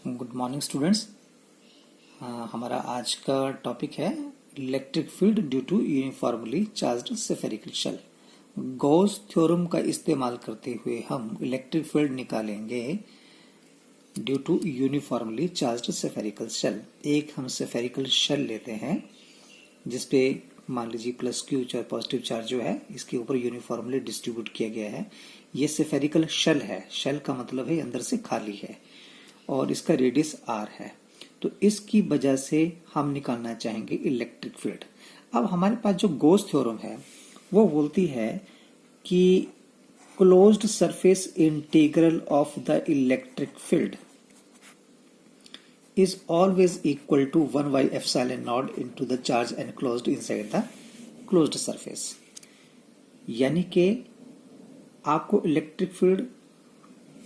Good morning students. हमारा आज का टॉपिक है electric field due to uniformly charged spherical shell. Gauss theorem का इस्तेमाल करते हुए हम इलेक्ट्रिक फील्ड निकालेंगे due to uniformly charged spherical shell. एक हम स्फेरिकल शेल लेते हैं जिसपे मान लीजिए plus q charge positive charge जो है इसके ऊपर यूनिफॉर्मली डिस्ट्रीब्यूट किया गया है। ये स्फेरिकल शेल है। शेल का मतलब है अंदर से खाली है और इसका रेडियस r है। तो इसकी वजह से हम निकालना चाहेंगे इलेक्ट्रिक फील्ड। अब हमारे पास जो गॉस थ्योरम है वो बोलती है कि closed surface integral of the electric field is always equal to 1 by epsilon naught into the charge enclosed inside the closed surface। यानी कि आपको इलेक्ट्रिक फील्ड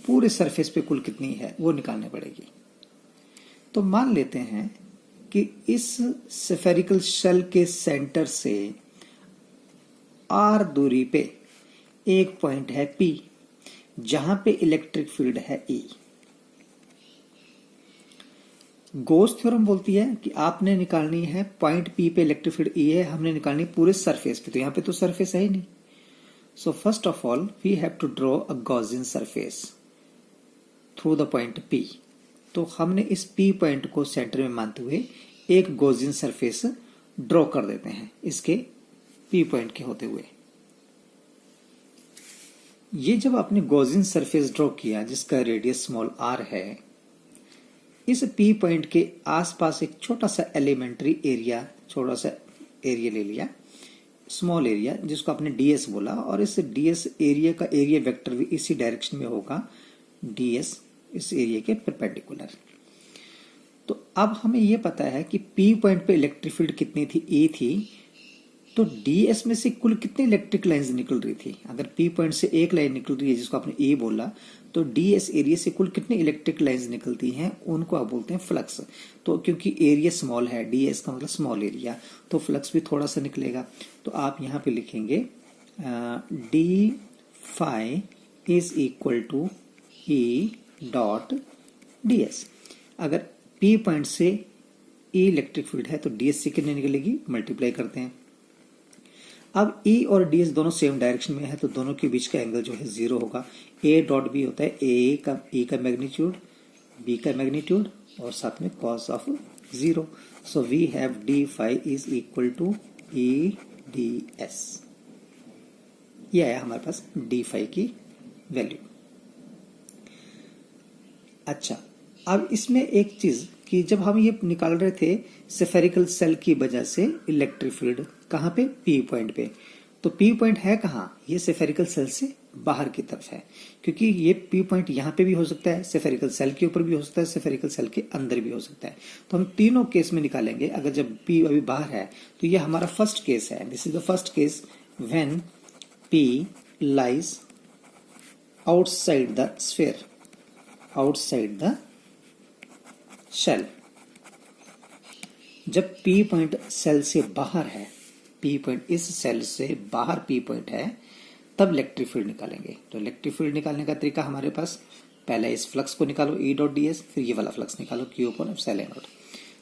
पूरे सरफेस पे कुल कितनी है वो निकालनी पड़ेगी। तो मान लेते हैं कि इस स्फेरिकल शेल के सेंटर से r दूरी पे एक पॉइंट है P जहां पे इलेक्ट्रिक फील्ड है E। गॉस थ्योरम बोलती है कि आपने निकालनी है पॉइंट P पे इलेक्ट्रिक फील्ड E है, हमने निकालनी पूरे सरफेस पे। तो यहां पे तो सरफेस है ही नहीं। So first of all we have to draw a Gaussian surface through the point P। तो हमने इस P पॉइंट को सेंटर में मानते हुए एक गॉसियन सरफेस ड्रॉ कर देते हैं इसके P पॉइंट के होते हुए। ये जब आपने गॉसियन सरफेस ड्रॉ किया जिसका रेडियस स्मॉल r है, इस P पॉइंट के आसपास एक छोटा सा एलिमेंट्री एरिया ले लिया, स्मॉल एरिया जिसको आपने ds बोला, और इस ds एरिया का एरिया वेक्टर भी इसी डायरेक्शन में होगा, ds इस एरिया के परपेंडिकुलर। तो अब हमें यह पता है कि P पॉइंट पे इलेक्ट्रिक फील्ड कितनी थी, E थी। तो ds में से कुल कितनी इलेक्ट्रिक लाइंस निकल रही थी? अगर P पॉइंट से एक लाइन निकल रही है जिसको आपने E बोला, तो ds एरिया से कुल कितनी इलेक्ट्रिक लाइंस निकलती हैं उनको आप बोलते हैं फ्लक्स। तो क्योंकि एरिया स्मॉल है, ds का मतलब स्मॉल एरिया, तो फ्लक्स भी थोड़ा सा निकलेगा। तो आप यहां पे लिखेंगे d phi is equal to E dot ds। अगर P पॉइंट से E इलेक्ट्रिक फील्ड है तो ds से कितनी निकलेगी, मल्टीप्लाई करते हैं। अब E और ds दोनों सेम डायरेक्शन में है तो दोनों के बीच का एंगल जो है 0 होगा। A डॉट बी होता है E का मैग्नीट्यूड, B का मैग्नीट्यूड और साथ में cos of 0। So we have d phi is equal to E ds। ये आया हमारे पास d फाई की वैल्यू। अच्छा, अब इसमें एक चीज कि जब हम ये निकाल रहे थे स्फेरिकल शेल की वजह से इलेक्ट्रिक फील्ड कहां पे, P पॉइंट पे। तो P पॉइंट है कहां, ये स्फेरिकल शेल से बाहर की तरफ है, क्योंकि ये P पॉइंट यहां पे भी हो सकता है, स्फेरिकल शेल के ऊपर भी हो सकता है, स्फेरिकल शेल के अंदर भी हो सकता है। तो हम तीनों केस में निकालेंगे। अगर जब P अभी बाहर है तो ये हमारा फर्स्ट केस है। This is the first case when P lies outside the sphere, outside the shell. जब P पॉइंट सेल से बाहर है, P पॉइंट इस सेल से बाहर P पॉइंट है, तब इलेक्ट्रिक फील्ड निकालेंगे। तो इलेक्ट्रिक फील्ड निकालने का तरीका हमारे पास, पहले इस फ्लक्स को निकालो E डॉट ds, फिर ये वाला फ्लक्स निकालो Q अपॉन एप्सिलॉन नॉट।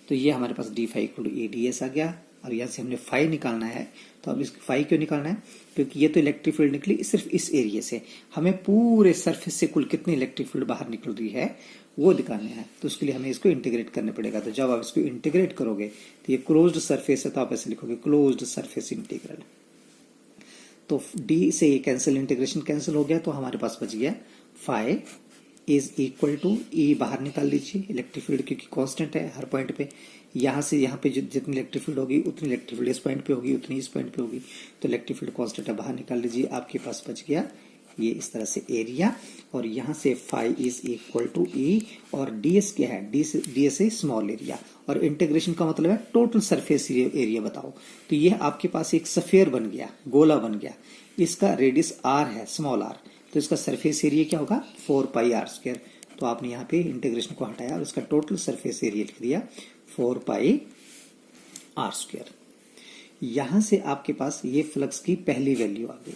तो ये हमारे पास d phi equal to E ds आ गया। और यहाँ से हमने फाई निकालना है। तो अब इस फाई क्यों निकालना है, क्योंकि ये तो इलेक्ट्रिक फील्ड निकली सिर्फ इस एरिया से, हमें पूरे सरफेस से कुल कितनी इलेक्ट्रिक फील्ड बाहर निकल रही है वो दिखाना है। तो उसके लिए हमें इसको इंटीग्रेट करना पड़ेगा। तो जब आप इसको इंटीग्रेट करोगे तो ये क्लोज्ड सरफेस है, तो आप ऐसे लिखोगे क्लोज्ड सरफेस इंटीग्रल। तो d से ये कैंसिल, इंटीग्रेशन कैंसिल हो गया, तो हमारे पास बच गया phi is equal to E बाहर निकाल लीजिए इलेक्ट्रिक फील्ड, क्योंकि कांस्टेंट है हर पॉइंट पे। यहां से यहां पे जितनी इलेक्ट्रिक फील्ड होगी उतनी इलेक्ट्रिक फील्ड इस पॉइंट पे होगी, उतनी इस पॉइंट पे होगी। तो इलेक्ट्रिक फील्ड कांस्टेंट है, बाहर निकाल लीजिए, आपके पास बच गया ये इस तरह से एरिया। और यहां से phi is equal to E और ds क्या है, ds है स्मॉल एरिया, और इंटीग्रेशन का मतलब है टोटल सरफेस एरिया बताओ। तो ये आपके पास एक स्फीयर बन गया, गोला बन गया, इसका रेडियस r है, स्मॉल r। तो इसका सरफेस एरिया क्या होगा, 4 पाई r स्क्वायर। तो आपने यहाँ पे इंटीग्रेशन को हटाया और इसका टोटल सरफेस एरिया लिख दिया 4 पाई r स्क्वायर। यहां से आपके पास ये फ्लक्स की पहली वैल्यू आ गई।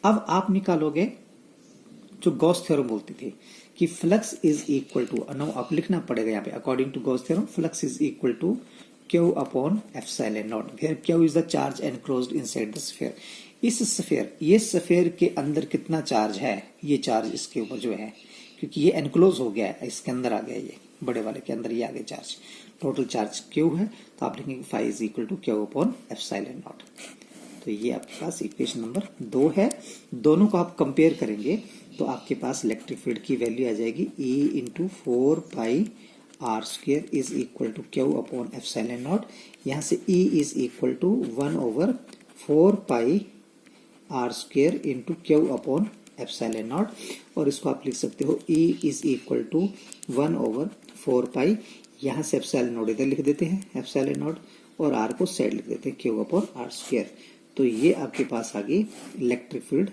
अब आप निकालोगे जो गॉस थ्योरम बोलती थी कि फ्लक्स इज इक्वल टू, अब लिखना पड़ेगा यहाँ पे, according to Gauss theorem flux is equal to Q upon epsilon naught, where Q is the charge enclosed inside the sphere. इस स्फीयर, ये स्फीयर के अंदर कितना चार्ज है, ये चार्ज इसके ऊपर जो है, क्योंकि ये एनक्लोज हो गया है, इसके अंदर आ गया, ये बड़े वाले के अंदर ये आ गया चार्ज, टोटल चार्ज क्यू है, तो आप लिखेंगे phi is equal to Q upon epsilon naught. तो ये आपके पास इक्वेशन नंबर 2 है। दोनों को आप कंपेयर करेंगे तो आपके पास इलेक्ट्रिक फील्ड की वैल्यू आ जाएगी E into 4πr² is equal to Q upon epsilon naught. यहाँ से E is equal to 1/4πr² into Q upon epsilon naught, और इसको आप लिख सकते हो E इज इक्वल टू 1/4π, यहाँ से एप्सिलॉन नॉट इधर लिख देते हैं एप्सिलॉन नॉट, और r को साइड लिख देते हैं क्यू अपॉन r²। तो ये आपके पास आ गई electric field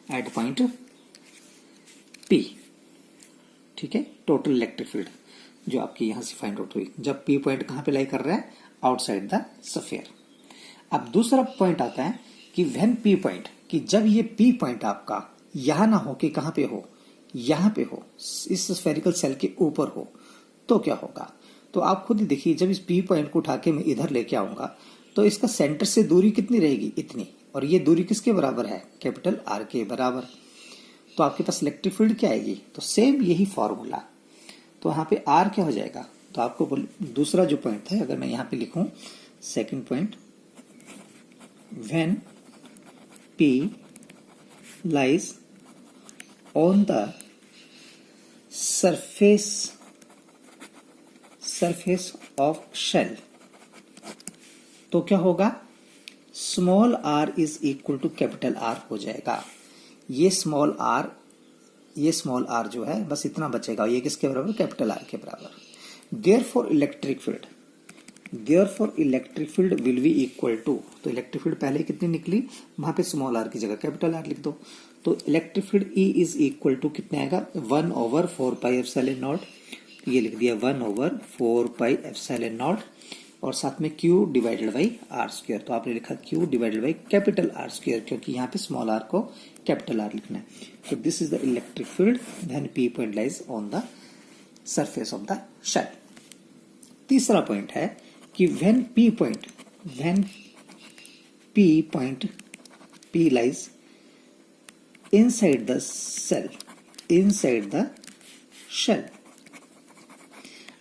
at point P, ठीक है, टोटल इलेक्ट्रिक फील्ड जो आपकी यहां से फाइंड आउट हुई, जब P पॉइंट कहां पे लाई कर रहा है, आउटसाइड द स्फीयर। अब दूसरा पॉइंट आता है कि व्हेन P पॉइंट, कि जब ये P पॉइंट आपका यहां ना हो, कि कहां पे हो, यहां पे हो, इस स्फेरिकल सेल के ऊपर हो, तो क्या होगा। तो आप खुद ही देखिए, जब इस P पॉइंट को उठा के मैं इधर लेके आऊंगा तो इसका सेंटर से दूरी कितनी रहेगी, इतनी, और ये दूरी किसके बराबर है, कैपिटल R के बराबर। तो आपके पास इलेक्ट्रिक फील्ड क्या आएगी, तो सेम यही फॉर्मूला, तो यहाँ पे R क्या हो जाएगा, तो आपको दूसरा जो पॉइंट है, अगर मैं यहाँ पे लिखूं second point, when P lies on the surface of shell, तो क्या होगा, small r is equal to capital R हो जाएगा। ये स्मॉल r जो है बस इतना बचेगा, ये किसके बराबर, कैपिटल R के बराबर। Therefore electric field will be equal to, तो इलेक्ट्रिक फील्ड पहले कितनी निकली, वहां पे स्मॉल r की जगह कैपिटल R लिख दो, तो electric field E is equal to कितने आएगा, 1/4π एप्सिलॉन नॉट, ये लिख दिया 1/4π एप्सिलॉन नॉट, और साथ में Q डिवाइडेड बाई r², तो आपने लिखा Q divided by capital R², क्योंकि यहाँ पे स्मॉल r को कैपिटल R लिखना है। तो this is the electric field when P point lies on the surface of the shell. तीसरा पॉइंट है कि when P lies inside the shell,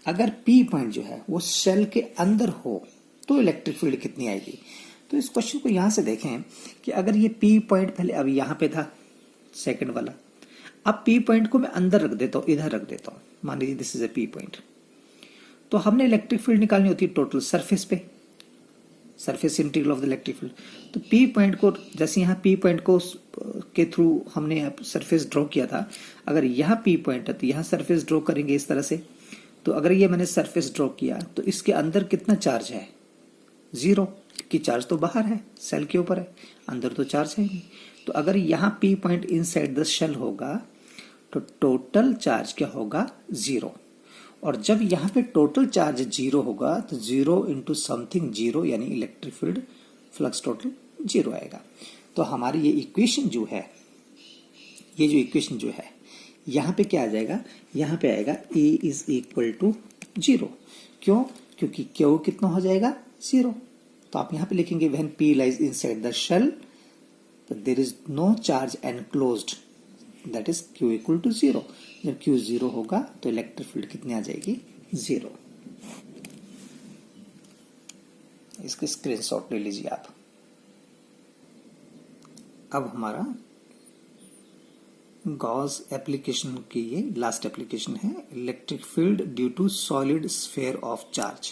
अगर P पॉइंट जो है वो शेल के अंदर हो तो इलेक्ट्रिक फील्ड कितनी आएगी। तो इस क्वेश्चन को यहां से देखें कि अगर ये P पॉइंट पहले अब यहां पे था सेकंड वाला, अब P पॉइंट को मैं अंदर रख देता हूं, इधर रख देता हूं, मान लीजिए this is a P point, तो हमने इलेक्ट्रिक फील्ड निकालनी होती है टोटल सरफेस पे, surface integral of the electric field. तो P पॉइंट को, जैसे यहाँ P पॉइंट को के थ्रू हमने सरफेस ड्रॉ किया था, अगर यहाँ P पॉइंट है तो यहाँ सरफेस ड्रॉ करेंगे इस तरह से। तो अगर ये मैंने सरफेस ड्रॉ किया तो इसके अंदर कितना चार्ज है, 0, कि चार्ज तो बाहर है, सेल के ऊपर है, अंदर तो चार्ज है नहीं। तो अगर यहाँ P point inside the shell होगा तो टोटल चार्ज क्या होगा, 0, और जब यहाँ पे टोटल चार्ज 0 होगा तो 0 इंटू समथिंग 0, यानी इलेक्ट्रिक फील्ड फ्लक्स टोटल 0 आएगा। तो हमारी ये इक्वेशन जो है, यहाँ पे क्या आ जाएगा, यहाँ पे आएगा E इज इक्वल टू 0, क्यों, क्योंकि Q कितना हो जाएगा, 0। तो आप यहाँ पे लिखेंगे when P lies inside the shell there is no charge enclosed, that is Q equal to 0। जब Q 0 होगा तो इलेक्ट्रिक फील्ड कितनी आ जाएगी, 0। इसके स्क्रीनशॉट ले लीजिए आप। अब हमारा गॉस एप्लीकेशन की ये लास्ट एप्लीकेशन है, electric field due to solid sphere of charge.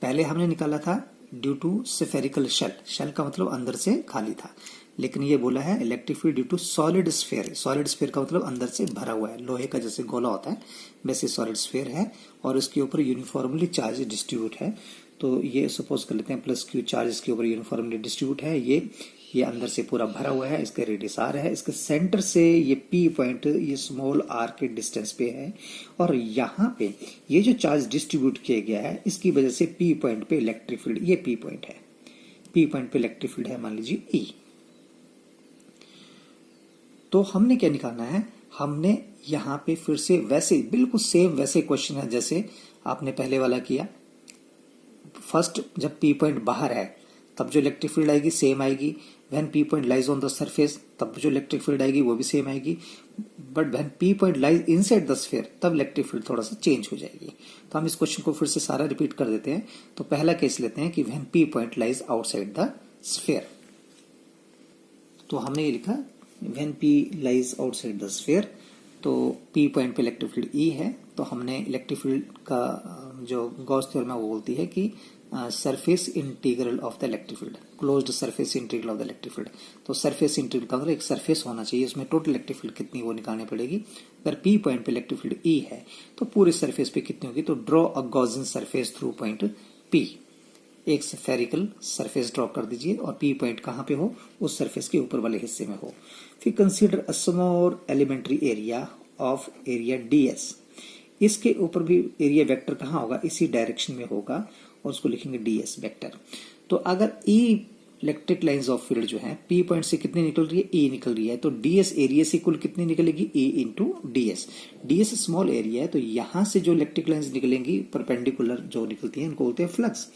पहले हमने निकाला था due to spherical shell, shell का मतलब अंदर से खाली था, लेकिन ये बोला है electric field due to solid sphere. Solid sphere का मतलब अंदर से भरा हुआ है, लोहे का जैसे गोला होता है वैसे सॉलिड स्फीयर है, और इसके ऊपर यूनिफॉर्मली चार्ज डिस्ट्रीब्यूट है। तो ये सपोज कर लेते हैं प्लस Q चार्ज इसके ऊपर यूनिफॉर्मली डिस्ट्रीब्यूट है, ये अंदर से पूरा भरा हुआ है, इसका रेडियस R है, इसके सेंटर से ये P पॉइंट ये स्मॉल r के डिस्टेंस पे है, और यहाँ पे ये जो चार्ज डिस्ट्रीब्यूट किया गया है इसकी वजह से P पॉइंट पे इलेक्ट्रिक फील्ड, ये P पॉइंट है, P पॉइंट पे इलेक्ट्रिक फील्ड है मान लीजिए E। तो हमने क्या निकालना है, हमने यहाँ पे फिर से वैसे बिल्कुल सेम वैसे क्वेश्चन है जैसे आपने पहले वाला किया। फर्स्ट जब पी पॉइंट बाहर है तब जो इलेक्ट्रिक फील्ड आएगी सेम आएगी, when P point lies on the surface तब जो इलेक्ट्रिक फील्ड आएगी वो भी सेम आएगी, but when P point lies inside the sphere तब इलेक्ट्रिक फील्ड थोड़ा सा चेंज हो जाएगी। तो हम इस क्वेश्चन को फिर से सारा रिपीट कर देते हैं। तो पहला केस लेते हैं कि when P point lies outside the sphere. तो हमने ये लिखा when P lies outside the sphere, तो पी पॉइंट पे इलेक्ट्रिक फील्ड ई है, तो हमने इलेक्ट्रिक फील्ड का जो गॉस थ्योरम है वो बोलती है कि surface integral of the electric field, closed surface integral of the electric field. तो सरफेस इंटीग्रल का मतलब एक सरफेस होना चाहिए, उसमें टोटल इलेक्ट्रिक फील्ड कितनी वो निकालनी पड़ेगी। अगर पी पॉइंट पे इलेक्ट्रिक फील्ड ई है तो पूरे सरफेस पे कितनी होगी, तो draw a Gaussian surface through point P. एक स्फेरिकल सरफेस ड्रॉ कर दीजिए और पी पॉइंट कहाँ पे हो, उस सरफेस के ऊपर वाले हिस्से में हो। फिर consider a small elementary area of area ds। इसके ऊपर भी एरिया वेक्टर कहाँ होगा, इसी डायरेक्शन में होगा और उसको लिखेंगे ds वेक्टर। तो अगर ई इलेक्ट्रिक लाइंस ऑफ फील्ड जो है पी पॉइंट से कितनी निकल रही है, ई निकल रही है, तो ds एरिया से कुल कितनी निकलेगी, E into ds। ds small area है तो यहां से जो इलेक्ट्रिक लाइंस निकलेंगी परपेंडिकुलर जो निकलती है उनको बोलते हैं फ्लक्स,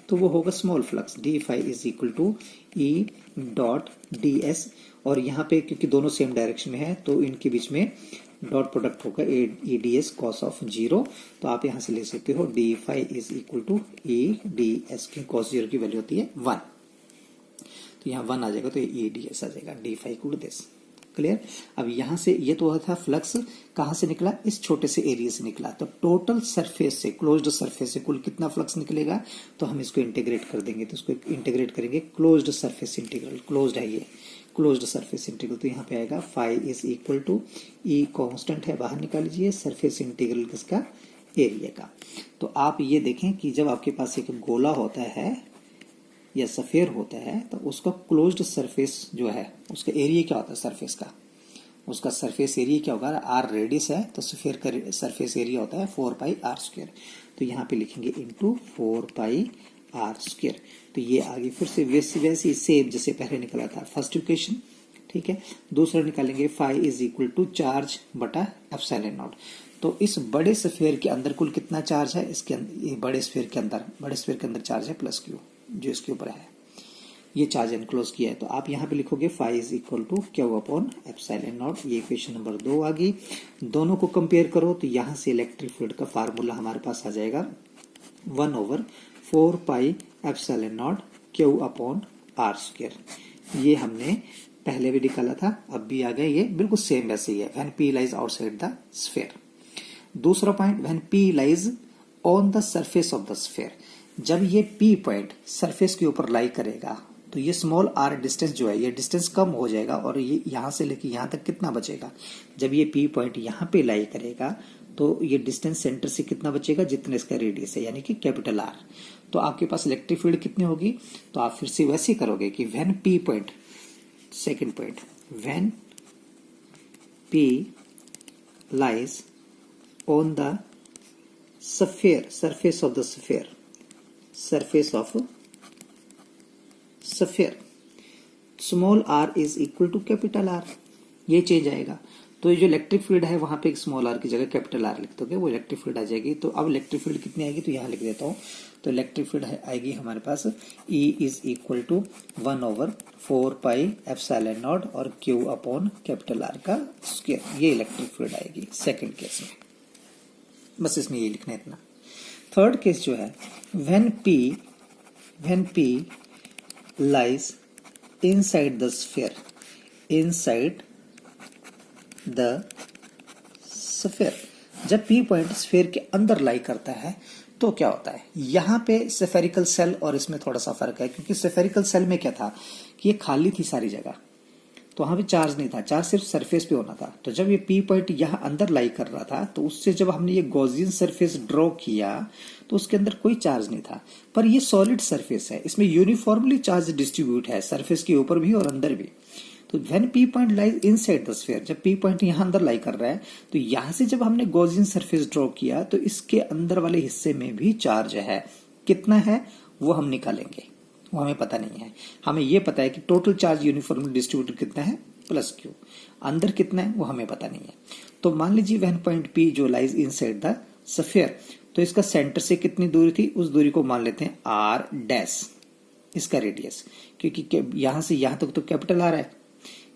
तो वो होगा small flux d phi is equal to E dot ds। और यहाँ पे क्योंकि दोनों सेम डायरेक्शन में है तो इनके बीच में डॉट प्रोडक्ट होगा E d s cos of zero. तो आप यहां से ले सकते हो d phi is equal to E d s की कॉस जीरो की वैल्यू होती है 1, तो यहाँ 1 आ जाएगा तो ई डी एस आ जाएगा, d phi equal to this. Clear. अब यहां से ये तो था फ्लक्स कहां से निकला, इस छोटे से एरिया से निकला, तो टोटल सरफेस से क्लोज्ड सरफेस से कुल कितना फ्लक्स निकलेगा, तो हम इसको इंटीग्रेट कर देंगे। तो इसको इंटीग्रेट करेंगे क्लोज्ड सरफेस इंटीग्रल, क्लोज्ड है ये क्लोज्ड सरफेस इंटीग्रल, तो यहाँ पे आएगा phi is equal to E constant है बाहर निकाल लीजिए सरफेस इंटीग्रल किसका, एरिया का। तो आप ये देखें कि जब आपके पास एक गोला होता है या सफेयर होता है तो उसका क्लोज्ड सरफेस जो है उसका एरिया क्या होता है सरफेस का, उसका सरफेस एरिया क्या होगा, आर रेडियस है तो सफेयर का सरफेस एरिया होता है 4 पाई आर स्क्वायर। तो यहाँ पे लिखेंगे इंटू 4 पाई आर स्क्वायर। तो ये आगे फिर से वैसे सेम जैसे पहले निकला था फर्स्ट इक्वेशन, ठीक है। दूसरा निकालेंगे phi is equal to charge बटा एप्सिलॉन नॉट। तो इस बड़े स्फीयर के अंदर कुल कितना चार्ज है, इसके अंदर बड़े स्फीयर के अंदर चार्ज है प्लस क्यू जो इसके ऊपर है, ये चार्ज एनक्लोज किया है। तो आप यहाँ पे लिखोगे phi is equal to Q upon epsilon naught. ये इक्वेशन नंबर 2 आ गई। दोनों को कंपेयर करो तो यहाँ से इलेक्ट्रिक फील्ड का फार्मूला हमारे पास आ जाएगा 1/4 pi epsilon naught Q upon R square. ये हमने पहले भी निकाला था, अब भी आ गया, ये बिल्कुल सेम वैसे ही है। When P lies outside the sphere. दूसरा point, when P lies on the surface of the sphere. जब ये पी पॉइंट सरफेस के ऊपर लाई करेगा तो ये स्मॉल आर डिस्टेंस जो है ये डिस्टेंस कम हो जाएगा और ये यहां से लेके यहां तक कितना बचेगा, जब ये पी पॉइंट यहां पे लाई करेगा तो ये डिस्टेंस सेंटर से कितना बचेगा, जितना इसका रेडियस है यानी कि कैपिटल आर। तो आपके पास इलेक्ट्रिक फील्ड कितनी होगी, तो आप फिर से वैसे ही करोगे कि when P point, second point, when P lies on the sphere, surface of the sphere, surface of sphere, small R is equal to capital R, ये चेंज आएगा। तो ये जो इलेक्ट्रिक फील्ड है वहां पे एक स्मॉल आर की जगह कैपिटल आर लिख दोगे, वो इलेक्ट्रिक फील्ड आ जाएगी। तो अब इलेक्ट्रिक फील्ड कितनी आएगी, तो यहाँ लिख देता हूँ। तो इलेक्ट्रिक फील्ड आएगी हमारे पास E is equal to 1/4 pi epsilon naught और Q अपॉन कैपिटल आर का स्क्वायर, ये इलेक्ट्रिक फील्ड आएगी सेकेंड केस में। बस इसमें ये लिखना है इतना। थर्ड केस जो है, when P lies inside the sphere, inside the sphere. जब P पॉइंट स्फीयर के अंदर लाई करता है तो क्या होता है, यहाँ पे स्फेरिकल सेल और इसमें थोड़ा सा फर्क है, क्योंकि स्फेरिकल सेल में क्या था कि ये खाली थी सारी जगह, तो वहां पे चार्ज नहीं था, चार्ज सिर्फ सरफेस पे होना था। तो जब ये P पॉइंट यहाँ अंदर लाई कर रहा था तो उससे जब हमने ये गॉसियन सरफेस ड्रॉ किया तो उसके अंदर कोई चार्ज नहीं था, पर ये सॉलिड सरफेस है, इसमें यूनिफॉर्मली चार्ज डिस्ट्रीब्यूट है सरफेस के ऊपर भी और अंदर भी। तो when P point lies inside the sphere, जब P पॉइंट यहाँ अंदर लाई कर रहा है तो यहां से जब हमने गॉसियन सरफेस ड्रॉ किया तो इसके अंदर वाले हिस्से में भी चार्ज है, कितना है वो हम निकालेंगे, वो हमें पता नहीं है। हमें ये पता है कि टोटल चार्ज यूनिफॉर्मली डिस्ट्रीब्यूटेड कितना है प्लस क्यू। अंदर कितना है वो हमें पता नहीं है। तो मान लीजिए वैन पॉइंट पी जो लाइज इनसाइड द स्फीयर, तो इसका सेंटर से कितनी दूरी थी, उस दूरी को मान लेते हैं आर डैश, इसका रेडियस, क्योंकि यहां से यहां तक तो कैपिटल आर है,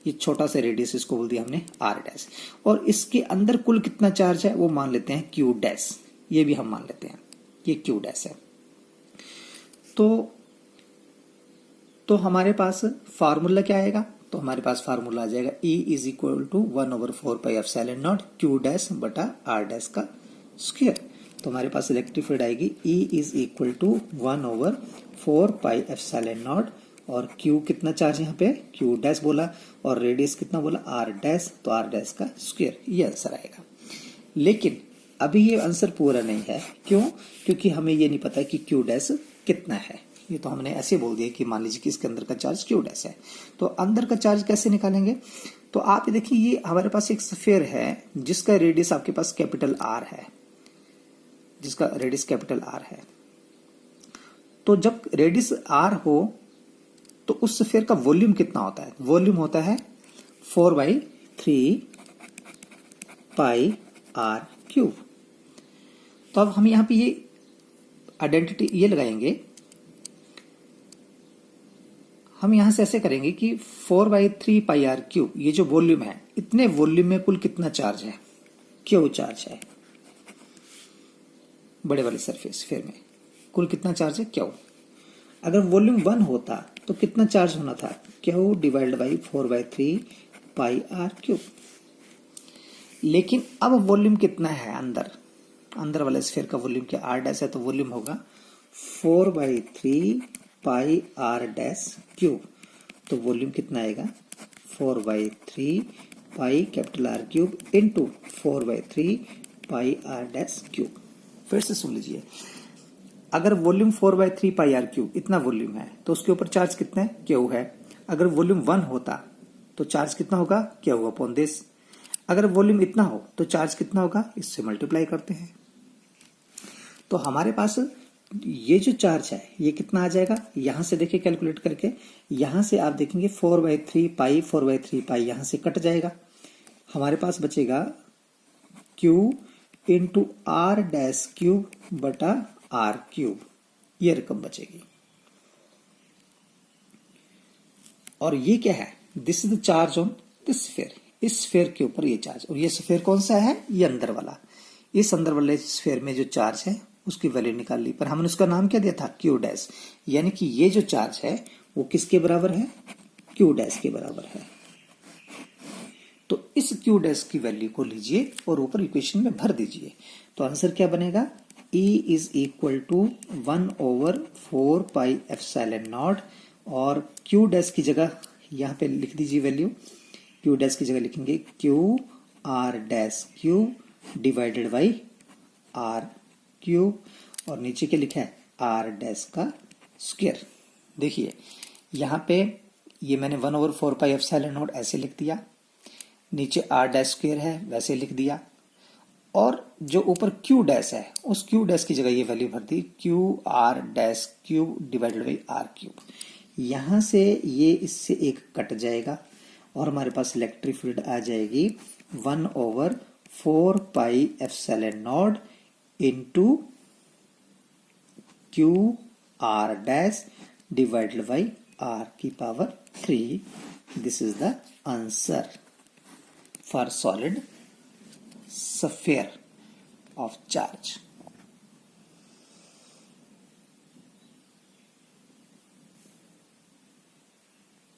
ये छोटा सा रेडियस इसको बोल दिया हमने आर डैश। और इसके अंदर कुल कितना चार्ज है वो मान लेते हैं क्यू डैश, ये भी हम मान लेते हैं ये क्यू डैश है। तो हमारे पास फार्मूला क्या आएगा, तो हमारे पास फार्मूला आ जाएगा E is equal to 1/4πε0 Q dash बटा आर डैश का स्क्वायर। तो हमारे पास इलेक्ट्रिक फील्ड आएगी E इज इक्वल टू 1/4πε0 और Q कितना चार्ज यहाँ पे Q डैश बोला और रेडियस कितना बोला आर डैश, तो आर डैश का स्क्वायर, ये आंसर आएगा। लेकिन अभी ये आंसर पूरा नहीं है, क्यों? क्योंकि हमें ये नहीं पता कि Q डैश कितना है। ये तो हमने ऐसे बोल दिया कि मान लीजिए कि इसके अंदर का चार्ज Q डैश है, तो अंदर का चार्ज कैसे निकालेंगे? तो आप देखिए ये हमारे पास एक स्फीयर है जिसका रेडियस आपके पास कैपिटल आर है, जिसका रेडियस कैपिटल आर है। तो जब रेडियस आर हो तो उस स्फीयर का वॉल्यूम कितना होता है? वॉल्यूम होता है 4/3πr³। तो अब हम यहां पे ये आइडेंटिटी ये लगाएंगे, हम यहां से ऐसे करेंगे कि 4/3πr³, ये जो वॉल्यूम है, इतने वॉल्यूम में कुल कितना चार्ज है? क्यू चार्ज है, बड़े वाले सरफेस स्फीयर में कुल कितना चार्ज है? क्यू। अगर वॉल्यूम 1 होता तो कितना चार्ज होना था? Q divide by 4/3πr³। लेकिन अब वॉल्यूम कितना है अंदर वाले स्फीयर का वॉल्यूम क्या? आर डैश है, तो वॉल्यूम होगा 4/3πr³। तो वॉल्यूम कितना आएगा? 4/3πr³ into 4/3πr³। फिर से सुन लीजिए, अगर वॉल्यूम 4/3πr³ इतना वॉल्यूम है तो उसके ऊपर चार्ज कितना है? क्यू है। अगर वॉल्यूम 1 होता तो चार्ज कितना होगा? Q upon this. अगर वॉल्यूम इतना हो तो चार्ज कितना होगा? इससे मल्टीप्लाई करते हैं। तो हमारे पास ये जो चार्ज है ये कितना आ जाएगा? यहां से देखिए कैलकुलेट करके, यहां से आप देखेंगे 4/3π यहां से कट जाएगा, हमारे पास बचेगा Q into R dash cube बटा r³, ये रकम बचेगी। और ये क्या है? This is the charge on this sphere, इस स्फीयर के ऊपर ये चार्ज। और ये स्फीयर कौन सा है? ये अंदर वाला। इस अंदर वाले स्फीयर में जो चार्ज है उसकी वैल्यू निकाल ली, पर हमने उसका नाम क्या दिया था? Q dash. यानी कि ये जो चार्ज है वो किसके बराबर है? क्यू डैश के बराबर है। तो इस क्यू डैश की वैल्यू को लीजिए और ऊपर इक्वेशन में भर दीजिए, तो आंसर क्या बनेगा? E इज इक्वल टू 1/4πε0 और क्यू डैश की जगह यहां पे लिख दीजिए वैल्यू। क्यू डैश की जगह लिखेंगे Q R dash cube divided by R cube, और नीचे क्या लिखा है? आर डैश का स्क्वायर। देखिए यहां पे ये मैंने 1/4πε0 ऐसे लिख दिया, नीचे आर डैश स्क्वायर है वैसे लिख दिया, और जो ऊपर क्यू डैश है उस क्यू डैश की जगह ये वैल्यू भर दी, Q R dash cube divided by R cube. यहां से ये इससे एक कट जाएगा और हमारे पास इलेक्ट्रिक फील्ड आ जाएगी 1/4πε0 into Q R dash divided by r⁵। This is the answer for solid sphere of charge.